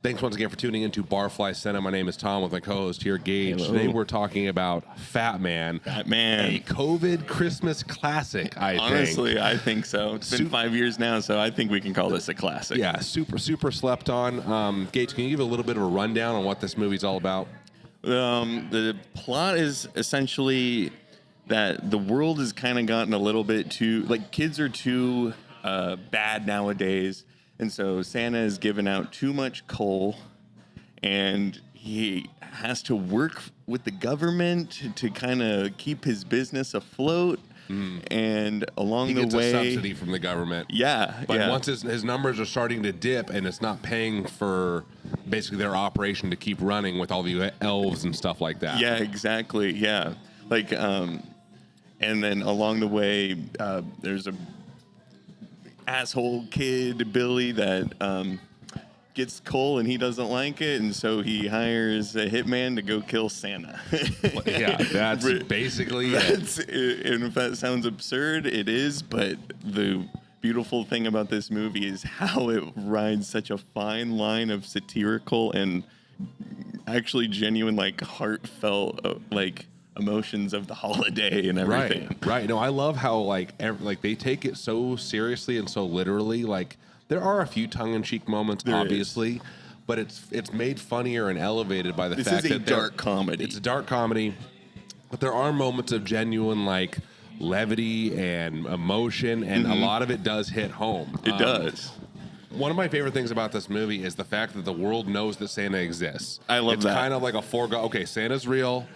Thanks once again for tuning into Barfly Santa. My name is Tom with my co-host here, Gage. Hello. Today we're talking about FATMAN. FATMAN. A COVID Christmas classic, Honestly, I think so. It's been 5 years now, so I think we can call this a classic. Yeah, super slept on. Gage, can you give a little bit of a rundown on what this movie's all about? The plot is essentially that the world has kind of gotten a little bit too, like, kids are too bad nowadays. And so Santa is giving out too much coal, and he has to work with the government to kind of keep his business afloat. And along the way, he gets a subsidy from the government. Yeah, but once his numbers are starting to dip, and it's not paying for basically their operation to keep running with all the elves and stuff like that. Yeah, exactly. Yeah, like, and then along the way, there's a asshole kid, Billy, that gets coal and he doesn't like it, and so he hires a hitman to go kill Santa. Yeah, that's basically it. And if that sounds absurd, it is, but the beautiful thing about this movie is how it rides such a fine line of satirical and actually genuine, like, heartfelt, like, emotions of the holiday and everything. Right. No, I love how like they take it so seriously and so literally. Like, there are a few tongue-in-cheek moments, obviously, but it's made funnier and elevated by the fact that this is a dark comedy. It's a dark comedy, but there are moments of genuine, like, levity and emotion, and a lot of it does hit home. It does. One of my favorite things about this movie is the fact that the world knows that Santa exists. I love that. It's kind of like a foregone. Okay, Santa's real.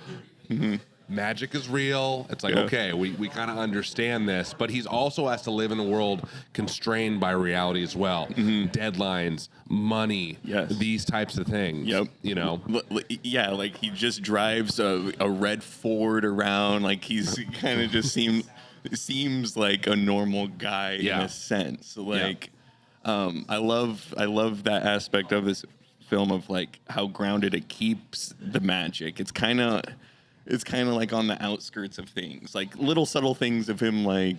Magic is real. It's like, okay, we kind of understand this, but he's also has to live in a world constrained by reality as well. Deadlines, money, these types of things. Yep. You know? Yeah, like, he just drives a red Ford around. Like, he's kind of just seems like a normal guy in a sense. Like, I love that aspect of this film of, like, how grounded it keeps the magic. It's kind of like on the outskirts of things, like little subtle things of him, like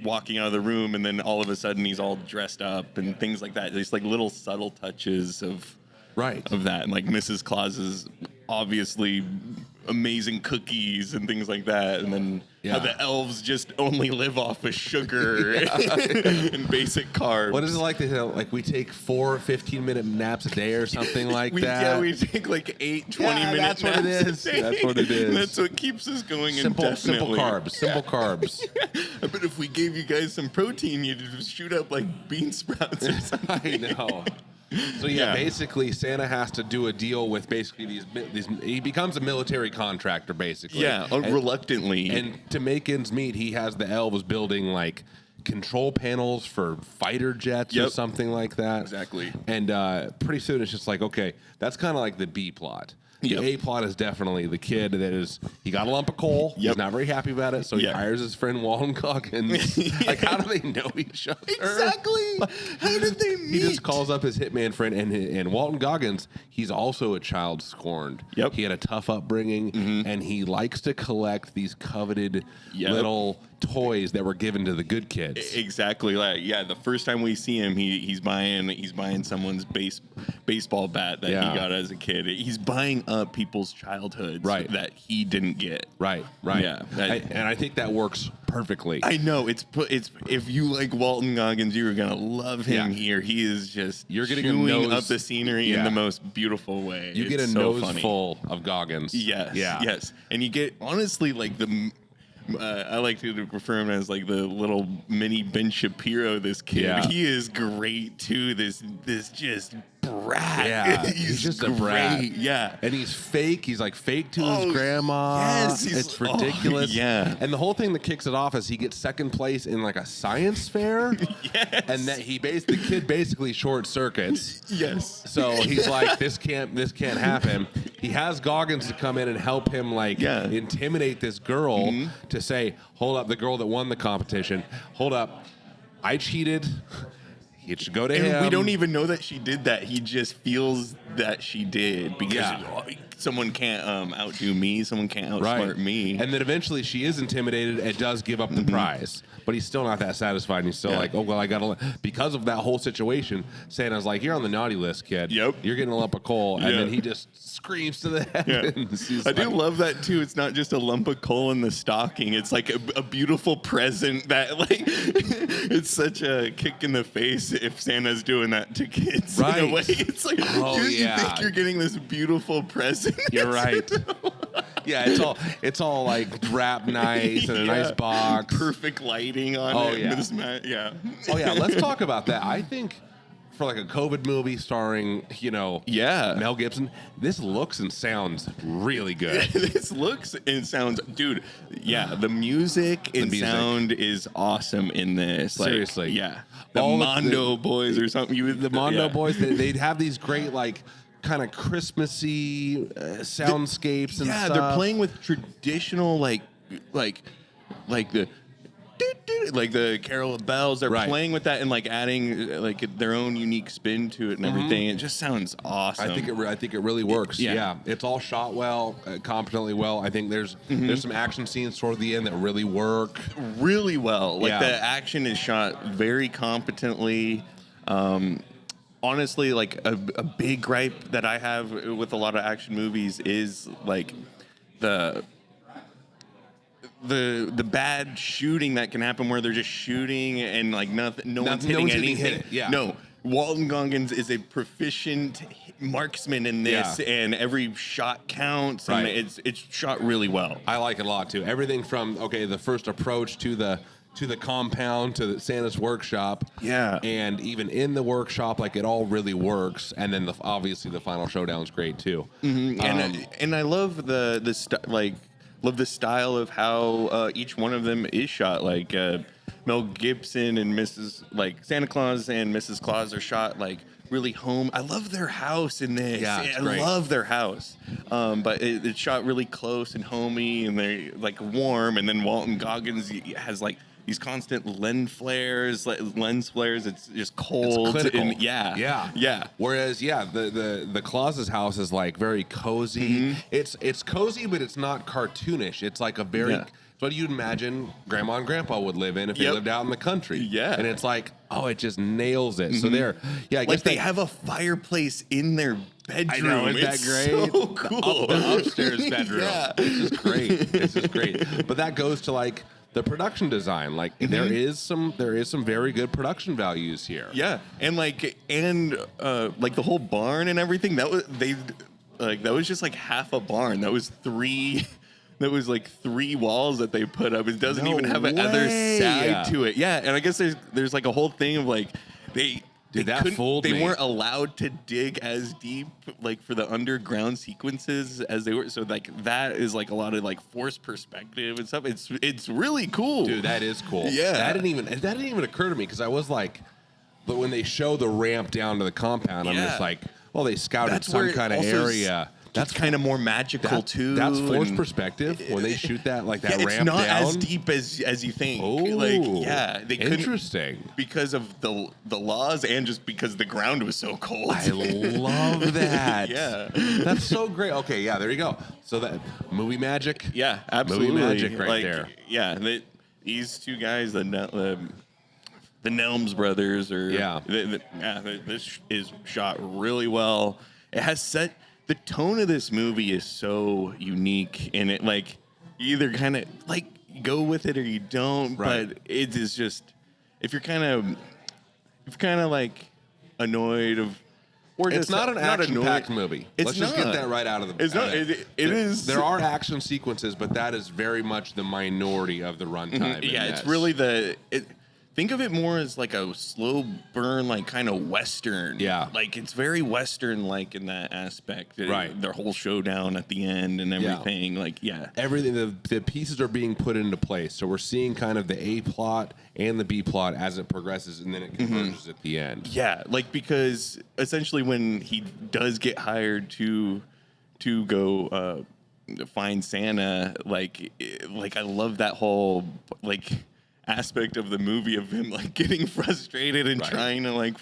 walking out of the room and then all of a sudden he's all dressed up and things like that. There's like little subtle touches of that, and like Mrs. Claus's obviously amazing cookies and things like that, and then how the elves just only live off of sugar and basic carbs. What is it like to, like, we take 4 15-minute naps a day or something like that? Yeah, we take like 8 20-minute naps. That's what it is. That's what it is. That's what keeps us going simple indefinitely. Simple carbs. But if we gave you guys some protein, you'd just shoot up like bean sprouts or something. I know. So basically Santa has to do a deal with basically these. He becomes a military contractor, basically. Yeah, reluctantly. And to make ends meet, he has the elves building, like, control panels for fighter jets or something like that. Exactly. And pretty soon it's just like, okay, that's kind of like the B plot. The A plot is definitely the kid that is, he got a lump of coal. He's not very happy about it, so he hires his friend Walton Goggins. Like, how do they know each other? Exactly. How did they meet? He just calls up his hitman friend, and Walton Goggins, he's also a child scorned. He had a tough upbringing, and he likes to collect these coveted little toys that were given to the good kids. Exactly. Like, the first time we see him, he's buying someone's baseball bat that he got as a kid. He's buying up people's childhoods that he didn't get. Right. Yeah. And I think that works perfectly. I know. It's if you like Walton Goggins, you're gonna love him here. He is just chewing up the scenery in the most beautiful way. You get a nose full of Goggins. Yes. And you get, honestly, like the. I like to refer him as like the little mini Ben Shapiro. This kid, he is great too. This just brat. Yeah, he's just a brat. Yeah, and he's fake. He's like fake to his grandma. Yes, it's ridiculous. And the whole thing that kicks it off is he gets second place in like a science fair. And that the kid basically short circuits. So he's like, this can't happen. He has Goggins to come in and help him, like, intimidate this girl to say, hold up, the girl that won the competition, hold up, I cheated. It should go to him. We don't even know that she did that. He just feels that she did because someone can't outdo me, someone can't outsmart me. And then eventually she is intimidated and does give up the prize, but he's still not that satisfied. And he's still like, oh, well, I got to, because of that whole situation, Santa's like, you're on the naughty list, kid. Yep. You're getting a lump of coal. And then he just screams to the heavens. I do love that too. It's not just a lump of coal in the stocking. It's like a beautiful present that like, it's such a kick in the face if Santa's doing that to kids. Right. In a way. It's like, dude, you think you're getting this beautiful present. You're right. Yeah, it's all like wrapped nice and a nice box. Perfect lighting on it. Yeah. Oh yeah, let's talk about that. I think for like a COVID movie starring, Mel Gibson, this looks and sounds really good. This looks and sounds, dude. Yeah, the music and sound is awesome in this. Seriously, yeah. The Mondo Boys or something. The Mondo Boys, they'd have these great like kind of Christmassy soundscapes and stuff. Yeah, they're playing with traditional like the Carol of Bells. They're playing with that and like adding like their own unique spin to it and everything. It just sounds awesome. I think it really works. Yeah. It's all shot well, competently well. I think there's some action scenes toward the end that really work really well. Like the action is shot very competently. Honestly, like a big gripe that I have with a lot of action movies is like the bad shooting that can happen where they're just shooting and like no one's hitting anything. No, Walton Goggins is a proficient marksman in this, and every shot counts. And it's shot really well. I like it a lot too. Everything from the first approach to the compound to Santa's workshop, and even in the workshop, like it all really works. And then obviously the final showdown's great too. And I love the style of how each one of them is shot. Like Mel Gibson and Santa Claus and Mrs. Claus are shot like really home. I love their house in this. Yeah, it's I great. love their house. But it's shot really close and homey, and they're like warm. And then Walton Goggins has like these constant lens flares. It's just cold. It's clinical. And yeah. Whereas, the Claus's house is like very cozy. It's cozy, but it's not cartoonish. It's like a very. It's what you'd imagine Grandma and Grandpa would live in if they lived out in the country. Yeah. And it's like, it just nails it. So I guess they have a fireplace in their bedroom. I know, isn't that great? So cool. The upstairs bedroom. It's just great. But that goes to like the production design. Like there is some very good production values here. Yeah. And like the whole barn and everything, that was just like half a barn. That was like 3 walls that they put up. It doesn't even have another side to it. Yeah, and I guess there's like a whole thing of like they weren't allowed to dig as deep like for the underground sequences as they were. So like that is like a lot of like forced perspective and stuff. It's really cool. Dude, that is cool. Yeah. That didn't even occur to me because I was like, but when they show the ramp down to the compound, I'm just like, well, they scouted some kind of area. That's kind of more magical too. That's forced perspective when they shoot that like that ramp down. It's not as deep as you think. Oh, they interesting because of the laws and just because the ground was so cold. I love that. Yeah, that's so great. Okay, there you go. So that movie magic. Yeah, absolutely. Movie magic right there. Yeah, these two guys, the Nelms Brothers, this is shot really well. It has set. The tone of this movie is so unique, and it like you either kind of like go with it or you don't. But it is just if you're kind of like annoyed of, or it's not an action-packed movie. Let's just get that right out of the. It's not. It is. There are action sequences, but that is very much the minority of the runtime. Yeah, it's really think of it more as like a slow burn, like kind of Western. Yeah. Like it's very Western-like in that aspect. Right. Their whole showdown at the end and everything. Everything, the pieces are being put into place. So we're seeing kind of the A plot and the B plot as it progresses, and then it converges at the end. Yeah, like because essentially when he does get hired to go find Santa, like I love that whole like aspect of the movie of him like getting frustrated and trying to like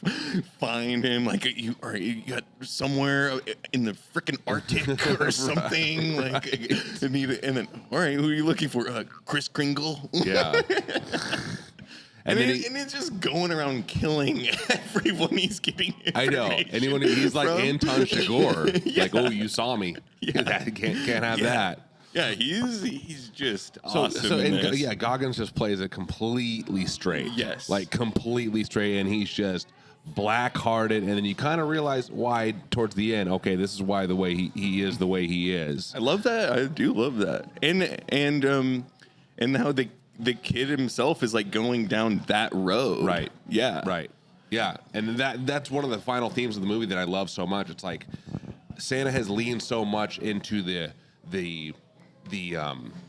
find him, like you got somewhere in the freaking Arctic or something, like and then all right, who are you looking for? Kris Kringle. Yeah. And it's just going around killing everyone he's getting. I know. Anyone he's like Anton Chigurh, like, oh, you saw me. That can't have that. Yeah, he's just awesome. Goggins just plays it completely straight. Yes, like completely straight, and he's just black-hearted. And then you kind of realize why towards the end. Okay, this is why the way he is the way he is. I love that. I do love that. And how the kid himself is like going down that road. Right. Yeah. Right. Yeah. And that's one of the final themes of the movie that I love so much. It's like Santa has leaned so much into the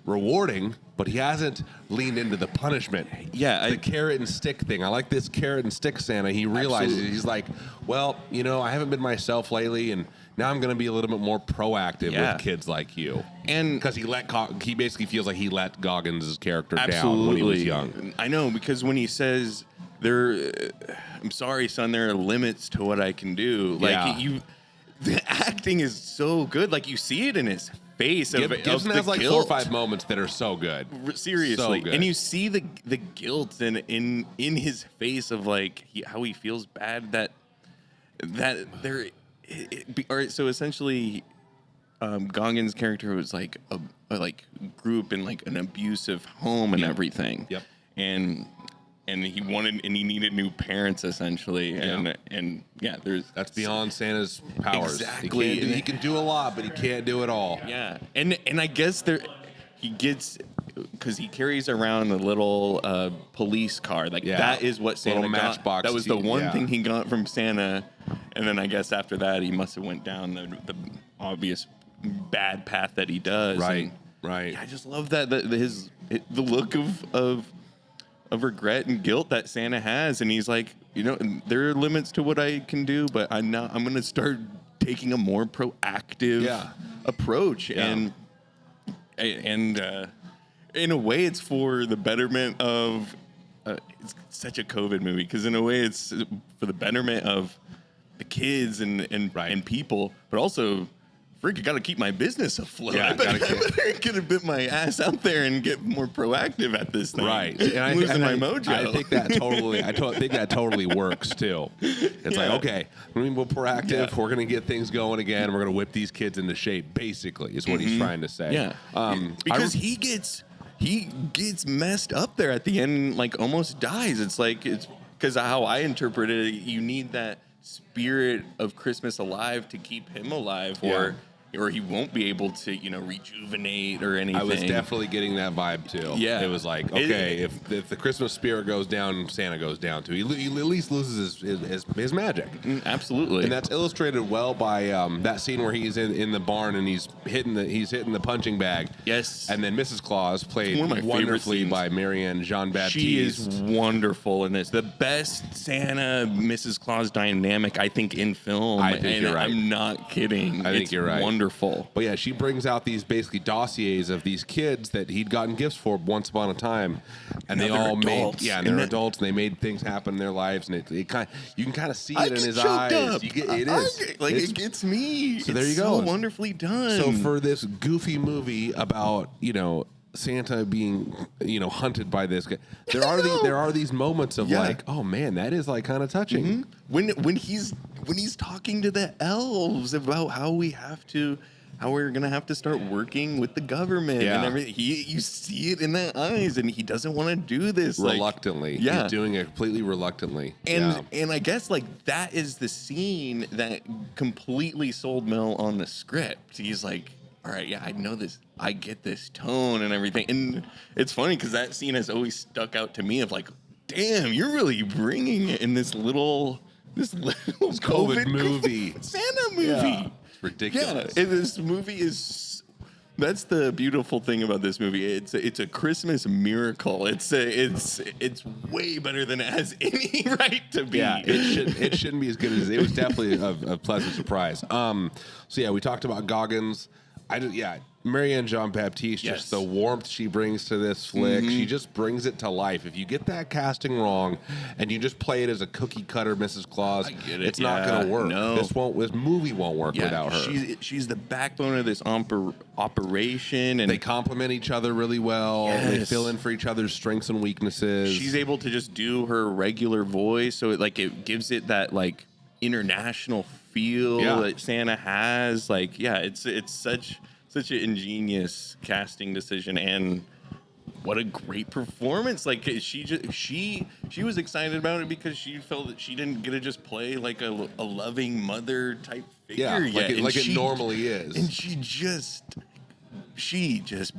rewarding, but he hasn't leaned into the punishment. Yeah, the carrot and stick thing. I like this carrot and stick Santa. He realizes He's like, well, I haven't been myself lately, and now I'm going to be a little bit more proactive with kids like you. And because he basically feels like he let Goggins' character down when he was young. I know, because when he says I'm sorry, son, there are limits to what I can do. Like the acting is so good. Like you see it in his face. Gibson has like 4 or 5 moments that are so good. Seriously. So good. And you see the guilt in his face of like how he feels bad that there. All right, so essentially, Goggins' character was like grew up in like an abusive home and everything. Yep. And he needed new parents essentially. That's beyond Santa's powers. Exactly. He can do a lot, but he can't do it all. Yeah. And I guess he gets, because he carries around a little police car. Like that is what Santa got. That was the one thing he got from Santa. And then I guess after that he must have went down the obvious bad path that he does. Right. And right. I just love that the look of regret and guilt that Santa has, and he's like, there are limits to what I can do, but I'm going to start taking a more proactive approach, and in a way, it's for the betterment of. It's such a COVID movie because in a way, it's for the betterment of the kids and people, but also. I got to keep my business afloat. Yeah, I better get my ass out there and get more proactive at this thing. Right, and I'm losing my mojo. I think that totally. I think that totally works too. It's like, okay, we're proactive. Yeah. We're going to get things going again. We're going to whip these kids into shape. Basically, is what he's trying to say. Yeah, because he gets messed up there at the end, and like almost dies. It's because how I interpret it, you need that spirit of Christmas alive to keep him alive, or he won't be able to, rejuvenate or anything. I was definitely getting that vibe too. Yeah, it was like, okay, if the Christmas spirit goes down, Santa goes down too. He at least loses his magic. Absolutely, and that's illustrated well by that scene where he's in the barn and he's hitting the punching bag. Yes, and then Mrs. Claus, played wonderfully by Marianne Jean-Baptiste. She is wonderful in this. The best Santa Mrs. Claus dynamic, I think, in film. I think you're right. I'm not kidding. I think you're right. Wonderful. But yeah, she brings out these basically dossiers of these kids that he'd gotten gifts for once upon a time, and they all made they're adults and they made things happen in their lives, and it kind you can kind of see it in his eyes. It gets me. So there you go. So wonderfully done. So for this goofy movie about Santa being hunted by this guy, there are these moments of like, oh man, that is like kind of touching. When he's talking to the elves about how we're gonna have to start working with the government and everything. You see it in their eyes, and he doesn't want to do this reluctantly. He's doing it completely reluctantly. And I guess like that is the scene that completely sold Mel on the script. He's like, all right, I know this. I get this tone and everything. And it's funny because that scene has always stuck out to me of like, damn, you're really bringing it in this little COVID movie. Santa movie. Yeah. It's ridiculous. Yeah, this movie is... That's the beautiful thing about this movie. It's a Christmas miracle. It's way better than it has any right to be. Yeah, it shouldn't be as good as it was. Definitely a pleasant surprise. So yeah, we talked about Goggins. Marianne Jean-Baptiste, just the warmth she brings to this flick, she just brings it to life. If you get that casting wrong and you just play it as a cookie cutter Mrs. Claus, it's not going to work. No. This movie won't work without her. She's the backbone of this operation, and they complement each other really well. They fill in for each other's strengths and weaknesses. She's able to just do her regular voice, so it gives it that like international feel that Santa has. Like, it's such an ingenious casting decision, and what a great performance. Like, she was excited about it because she felt that she didn't get to just play like a loving mother type figure yet. Like it normally is. And she just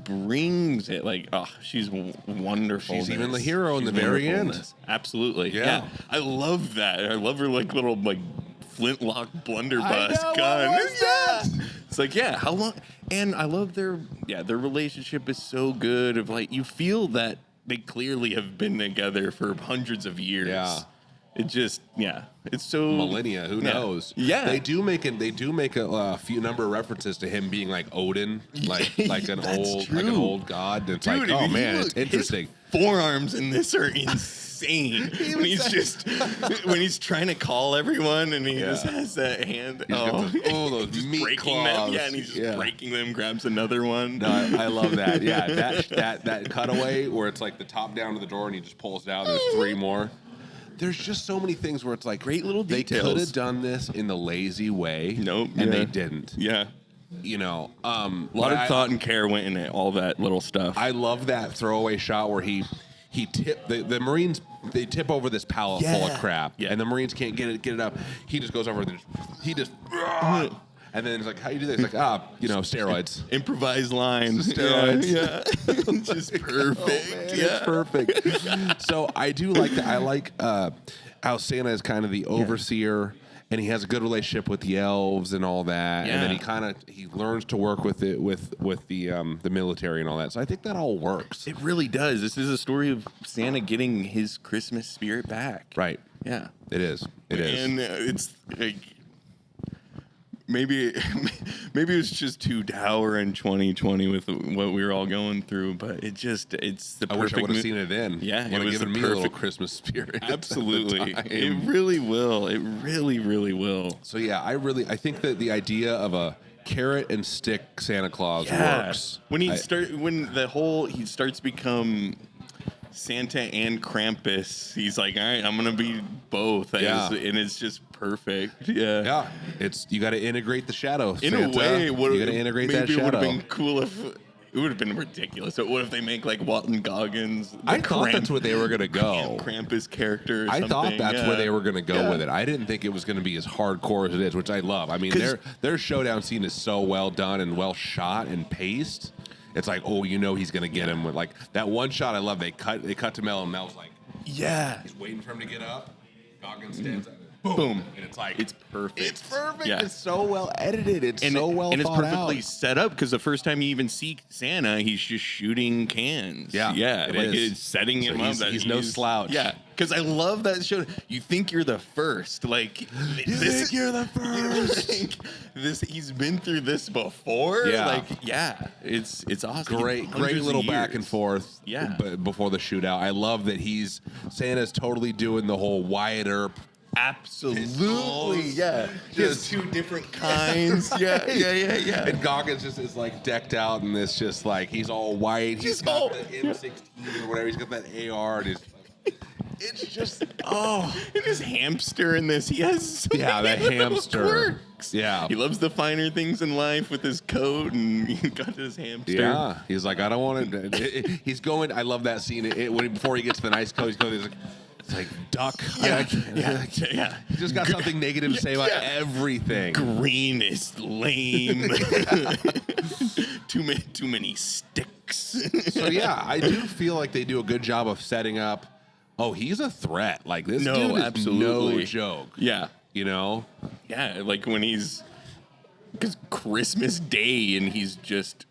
brings it. Like, she's wonderful. She's even the hero in the very end. Absolutely. Yeah. I love that. I love her like little like flintlock blunderbuss gun. What was that? It's like, how long? And I love their relationship is so good. Of like, you feel that they clearly have been together for hundreds of years. Yeah. It just, it's so millennia. Who knows? Yeah, they do make a few number of references to him being like Odin, like an old god. It's like, oh man, it's interesting. His forearms in this are insane. When he's trying to call everyone, and he just has that hand. Those meat breaking claws. them. And he's just breaking them. Grabs another one. No, I love that. Yeah, that cutaway where it's like the top down to the door, and he just pulls it out. And there's 3 more. There's just so many things where it's like great little details. They could have done this in the lazy way. Nope. And they didn't. Yeah. You know, a lot of thought and care went into all that little stuff. I love that throwaway shot where he tipped the Marines. They tip over this pallet full of crap, and the Marines can't get it up. He just goes over and he just. And then it's like, how you do this? Like, steroids. Improvised lines. Steroids. Yeah. Just perfect. Oh, man, it's perfect. So I do like that. I like how Santa is kind of the overseer, and he has a good relationship with the elves and all that. Yeah. And then he learns to work with it with the military and all that. So I think that all works. It really does. This is a story of Santa getting his Christmas spirit back. Right. Yeah. It is. And it's like, maybe it was just too dour in 2020 with what we were all going through, but it's the perfect. I wish I would have seen it then. Yeah, it would have given me a little Christmas spirit. Absolutely, it really will. It really, really will. So yeah, I think that the idea of a carrot and stick Santa Claus works. When he starts become Santa and Krampus, he's like, all right, I'm gonna be both. And it's just perfect. Yeah. You got to integrate the shadow. In Santa. a way, you got to integrate that shadow. It would have been cool if it would have been ridiculous. But what if they make like Walton Goggins? I thought that's where they were gonna go. Krampus character. Or I thought that's where they were gonna go with it. I didn't think it was gonna be as hardcore as it is, which I love. I mean, their showdown scene is so well done and well shot and paced. It's like, he's gonna get him with like that one shot. I love. They cut to Mel, and Mel's like, he's waiting for him to get up. Goggins stands up. Boom. And it's like, it's perfect. It's perfect. Yeah. It's so well edited. It's so well and it's thought perfectly out. set up because the first time you even see Santa, he's just shooing cans. Yeah. It's setting him up. He's no slouch. Yeah. Because I love that show. You think you're the first. Like, you're the first. He's been through this before. Yeah. It's awesome. Great little back and forth. Yeah. Before the shootout. I love that Santa's totally doing the whole Wyatt Earp. Absolutely, yeah. Just 2 different kinds. Yeah. And Goggins just is like decked out in this, just like he's all white. He's got the M16 or whatever. He's got that AR, and it's just and his hamster in this. He has the hamster works. Yeah, he loves the finer things in life with his coat, and he got his hamster. Yeah, he's like, I don't want to. He's going. I love that scene. Before he gets to the nice coat, he's like. It's like duck. Yeah. He just got something negative to say about everything. Green is lame. Too many sticks. So yeah, I do feel like they do a good job of setting up. Oh, he's a threat. Like this dude is absolutely no joke. Yeah, Yeah, like when because Christmas Day and he's just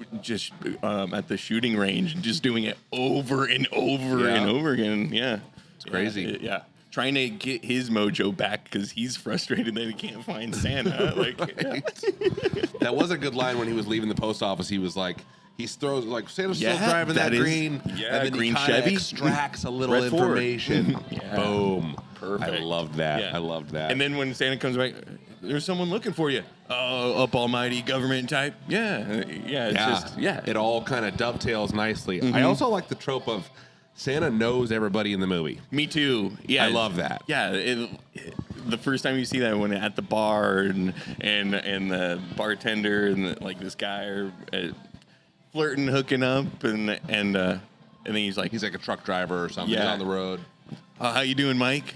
at the shooting range, just doing it over and over and over again. Yeah. It's crazy. trying to get his mojo back because he's frustrated that he can't find Santa. Like, that was a good line when he was leaving the post office. He was like, he throws like Santa's still driving that green, and then green he Chevy extracts a little information. Boom. Perfect. I loved that. I loved that. And then when Santa comes back, there's someone looking for you. Oh, up almighty government type. It all kind of dovetails nicely. I also like the trope of Santa knows everybody in the movie. Me too. Yeah, I love that. Yeah, the first time you see that when at the bar and the bartender and like this guy are flirting, hooking up, and then he's like a truck driver or something. He's on the road. How you doing, Mike?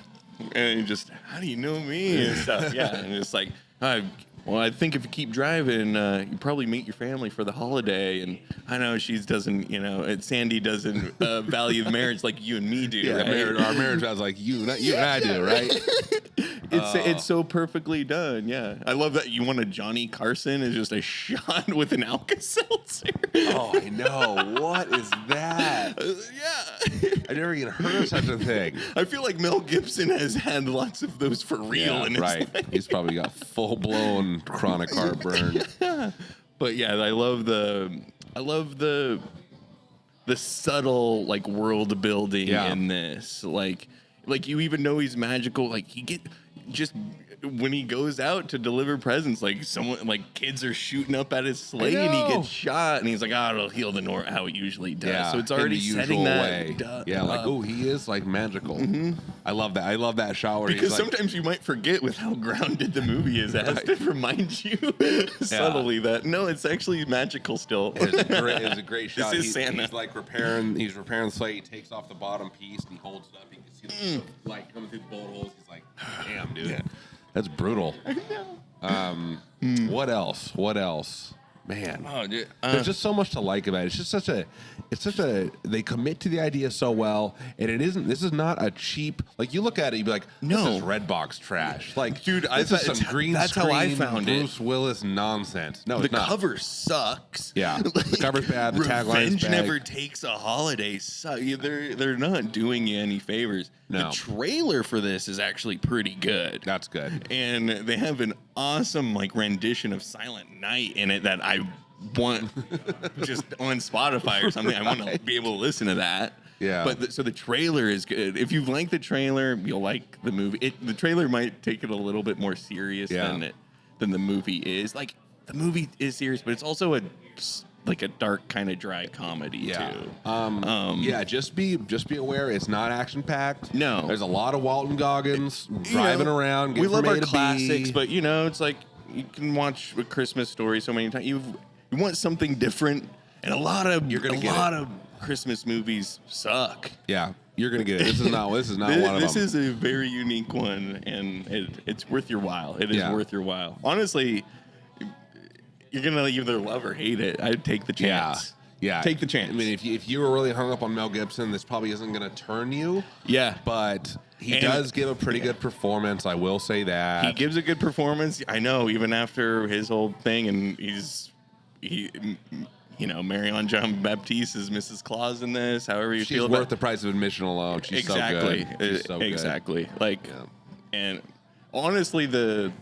And just, how do you know me and stuff? Yeah, and it's like, well, I think if you keep driving, you probably meet your family for the holiday. And I know Sandy doesn't value the marriage like you and me do. Yeah, right? Our marriage was like you and I do, right? It's so perfectly done. Yeah, I love that you want a Johnny Carson is just a shot with an Alka-Seltzer. Oh, I know. What is that? I never even heard of such a thing. I feel like Mel Gibson has had lots of those for real in his life. He's probably got full blown chronic heartburn. Yeah. But yeah, I love the subtle like world building in this. Like you even know he's magical. Like just when he goes out to deliver presents, like kids are shooting up at his sleigh and he gets shot, and he's like, it'll heal how it usually does. Yeah, so it's already setting that way. He is like magical. I love that. I love that shot where because sometimes you might forget with how grounded the movie is. It has to remind you subtly that no, it's actually magical still. It was a great shot. This is Santa. He's like repairing the sleigh. He takes off the bottom piece and he holds it up. You can see the light coming through the bullet holes. He's like, damn, dude. Yeah. That's brutal. I know. What else? Man, there's just so much to like about it. It's such a. They commit to the idea so well, and this is not a cheap. Like you look at it, you'd be like, no, this is Redbox trash. Like, dude, this is some green that's screen, how I found Bruce Willis nonsense. No, the cover sucks. Yeah, the cover's bad. The tagline's bad. Revenge never takes a holiday. They're not doing you any favors. No. The trailer for this is actually pretty good. That's good. And they have an awesome rendition of Silent Night in it that I want just on Spotify or something. I want to be able to listen to that. Yeah. But so the trailer is good. If you like the trailer, you'll like the movie. The trailer might take it a little bit more serious than the movie is. Like the movie is serious, but it's also a dark kind of dry comedy too. Just be aware it's not action packed. No, there's a lot of Walton Goggins driving around. We love our classics, but it's like you can watch A Christmas Story so many times. You want something different, and a lot of Christmas movies suck. Yeah, you're gonna get it. This is not one of them. This is a very unique one, and it's worth your while. It is worth your while. Honestly, you're gonna either love or hate it. I'd take the chance. Yeah, take the chance. I mean, if you were really hung up on Mel Gibson, this probably isn't gonna turn you. Yeah, but he does give a pretty good performance. I will say that he gives a good performance. I know, even after his whole thing, and Marion Jean-Baptiste is Mrs. Claus in this. However you feel, she's worth the price of admission alone. She's so good. She's so exactly. Good. And honestly, the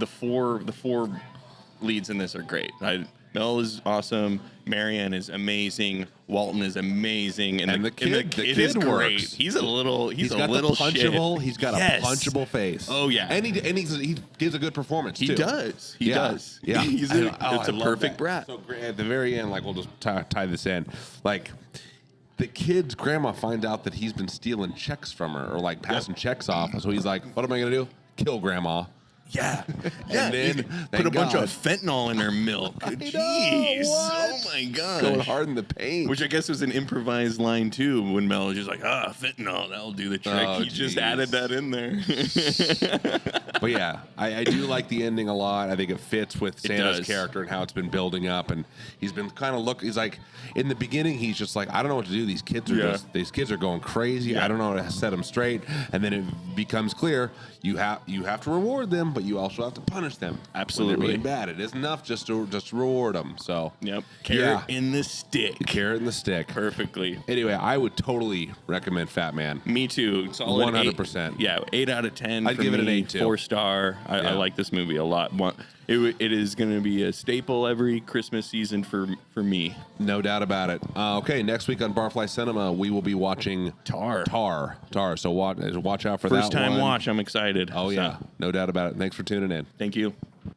four leads in this are great. Mel is awesome. Marianne is amazing. Walton is amazing, and the kid is great. Works. He's a little punchable. Shit. He's got a punchable face. Oh yeah, and he gives a good performance. He too. does. He does. Yeah, it's a perfect brat. So at the very end, we'll just tie this in. The kid's grandma finds out that he's been stealing checks from her or passing checks off. So he's like, "What am I gonna do? Kill grandma." Yeah. And then put a bunch of fentanyl in her milk. Jeez. Oh my gosh. Going hard in the paint. Which I guess was an improvised line too when Mel was just like, fentanyl, that'll do the trick. He just added that in there. But yeah, I do like the ending a lot. I think it fits with Santa's character and how it's been building up. And he's been he's like, in the beginning, he's just like, I don't know what to do. These kids are going crazy. I don't know how to set them straight. And then it becomes clear you have to reward them but you also have to punish them. Absolutely. When they're being bad. It isn't enough just to reward them. So yep, carrot in the stick. Carrot in the stick. Perfectly. Anyway, I would totally recommend Fat Man. Me too. Solid 100%. Yeah, 8 out of 10. I'd give it an 8 too. 4-star. I like this movie a lot. It is going to be a staple every Christmas season for me. No doubt about it. Okay, next week on Barfly Cinema, we will be watching Tar. So watch out for that one. First time watch. I'm excited. Oh, yeah. No doubt about it. Thanks for tuning in. Thank you.